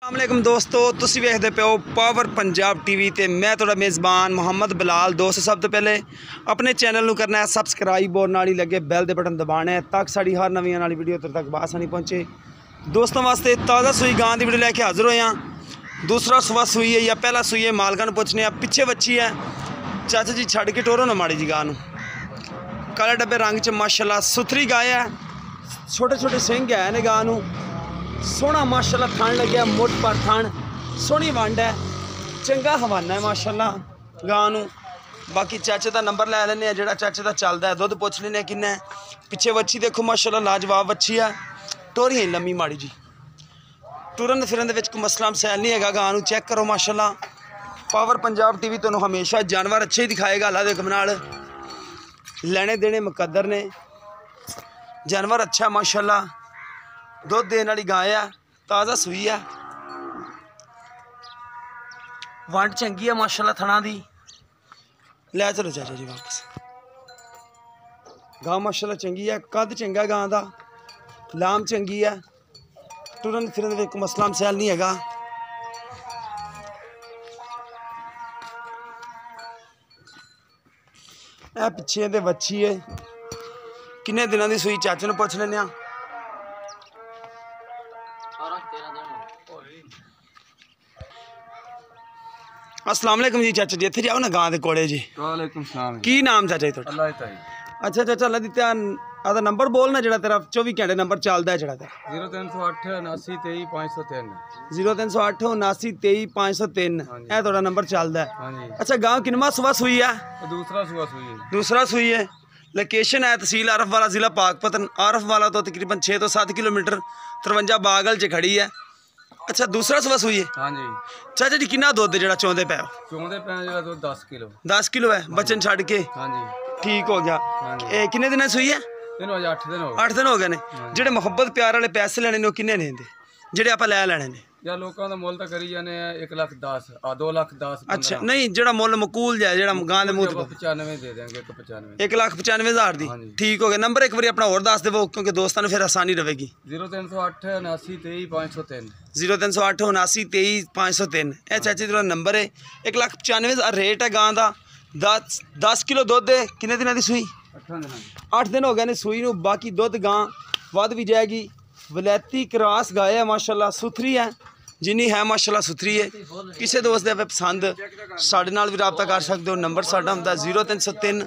अस्सलामुअलैकुम दोस्तों, तुसी वेखदे पे हो पावर पंजाब टीवी ते मैं तुहाडा मेज़बान मोहम्मद बिलाल। दोस्त सब तो पहले अपने चैनल नूं करना है सबसक्राइब और नाल ही लगे बैल दे बटन दबाना है ताकि साड़ी हर नवीं आने वाली वीडियो तेरे तक बासानी पहुँचे। दोस्तों वास्ते ताज़ा सूई गां की वीडियो लैके हाजिर होए हैं। दूसरा सुबह सूई है या पहला सूई है, मालकां नूं पुछने पिछे बच्ची है। चाचा जी छड़ के टोरो ना माड़ी जी गां नूं। काले डब्बे रंग च माशाल्लाह सुथरी गाय है, छोटे छोटे सिंह है ने गां नूं। सोहना माशाल्लाह थान लग्या, मुठ पर थान, सोहनी वंड है, चंगा हवाना है माशाल्लाह गां नूं। बाकी चाचे का नंबर लै लैने, जो चाचे का चलता है दुध पुछ लेने किन्ना है। पिछे बच्ची देखो माशाल्लाह लाजवाब बच्ची है, टोरी है लम्मी माड़ी जी। टुरन फिरन दे विच कोई मसला मसैल नहीं है। गां नूं चेक करो माशाल्लाह। पावर पंजाब टीवी तुहानूं हमेशा जानवर अच्छे ही दिखाएगा। अल्लाह दे हुक्म नाल लेने देने मुकद्दर ने, जानवर अच्छा माशाल्लाह। दुध देने वाली गाय है, ताज़ा सूई है, वंड चंगी है माशाल्लाह थणा दी। लै चलो चाचा जी वापस। गां माशाल्लाह चंगी है, कद चंगा गां दा, लाम चंगी है, टुरन फिरन में कोई मसला मसैल नहीं है। ए पिछे ते बच्ची है, किन्ने दिनों की सूई चाचे नूं पुछ लैने। अस्सलाम वालेकुम जी चाचा जी, इत्थे जाओ ना गां दे कोले जी। वालेकुम सलाम। की नाम चाचा जी तुहाडा? अल्लाह ताई। अच्छा चाचा अल्लाह दी ध्यान आदा नंबर बोलना जेड़ा तेरा 24 घंटे नंबर चलदा है जेड़ा तेरा 0308 79 23 503। 0308 79 23 503 ए ਤੁਹਾਡਾ ਨੰਬਰ ਚੱਲਦਾ ਹੈ। ਹਾਂਜੀ। ਅੱਛਾ ਗਾਂ ਕਿੰਨਵਾਂ ਸੂਆ ਸੂਈ ਹੈ? दूसरा सुबह सुई है। दूसरा सूई है। लोकेशन है तहसील आरफ वाला, ज़िला पाकपतन। आरफ वाला तो तकरीबन 6 तो 7 किलोमीटर 53 बागल च खड़ी है। अच्छा दूसरा सुबह सूई है। हाँ जी। चाचा जी किन्ना दुध ਜਿਹੜਾ ਚਾਹੁੰਦੇ ਪਏ ਹੋ? चौंदे पे जो तो 10 किलो। 10 किलो है बचन छड़ के। हाँ जी। ठीक हो गया। हाँ जी। ਇਹ ਕਿੰਨੇ ਦਿਨਾਂ ਸੂਈ ਹੈ? दिन हो गए 8 दिन हो 8 ਦਿਨ ਹੋ ਗਏ ਨੇ। ਜਿਹੜੇ ਮੁਹੱਬਤ ਪਿਆਰ ਵਾਲੇ ਪੈਸੇ ਲੈਣੇ ਨੇ ਉਹ ਕਿੰਨੇ ਨੇ ਇਹਦੇ ਜਿਹੜੇ ਆਪਾਂ ਲੈ ਲੈਣੇ ਨੇ? या लोगों का मोल तो करी जाने 1,10,000 2 लाख 10 ਅੱਛਾ ਨਹੀਂ ਜਿਹੜਾ ਮੁੱਲ ਮਕੂਲ ਜਾਏ ਜਿਹੜਾ ਗਾਂ ਦੇ ਮੂੰਹ ਤੇ 95 दे देंगे। 195 1,95,000 ਦੀ। ਠੀਕ ਹੋ ਗਿਆ। ਨੰਬਰ ਇੱਕ ਵਾਰੀ ਆਪਣਾ ਹੋਰ ਦੱਸ ਦੇਵੋ ਕਿਉਂਕਿ ਦੋਸਤਾਂ ਨੂੰ ਫਿਰ ਆਸਾਨੀ ਰਹੇਗੀ। 0308 79 23 503। 0308 79 23 503 ਇਹ ਚਾਚੀ ਦਾ ਨੰਬਰ ਹੈ। 1,95,000 ਰੇਟ ਹੈ ਗਾਂ ਦਾ। 10 ਕਿਲੋ ਦੁੱਧ ਹੈ। ਕਿੰਨੇ ਦਿਨਾਂ ਦੀ ਸੂਈ? 8 ਦਿਨ ਹੋ ਗਏ ਨੇ ਸੂਈ ਨੂੰ। ਬਾਕੀ ਦੁੱਧ ਗਾਂ ਵੱਧ ਵੀ ਜਾਏਗੀ। ਵਲੈਤੀ ਕਰਾਸ ਗਾय है माशाल्लाह, सुथरी है जिन्नी है माशाल्लाह सुथरी है। किसी दोस्त दे पसंद साढ़े नाल भी रबता कर सकते हो। नंबर साडा हुंदा 0303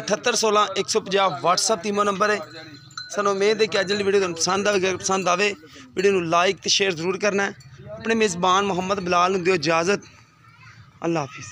7816 150 WhatsApp तीमो नंबर है। सानू उम्मीद है कि अज दी वीडियो तुहानू पसंद आवे। वीडियो नू लाइक ते शेयर जरूर करना है। अपने मेज़बान मोहम्मद बिलाल नू दिओ इजाज़त। अल्लाह हाफिज़।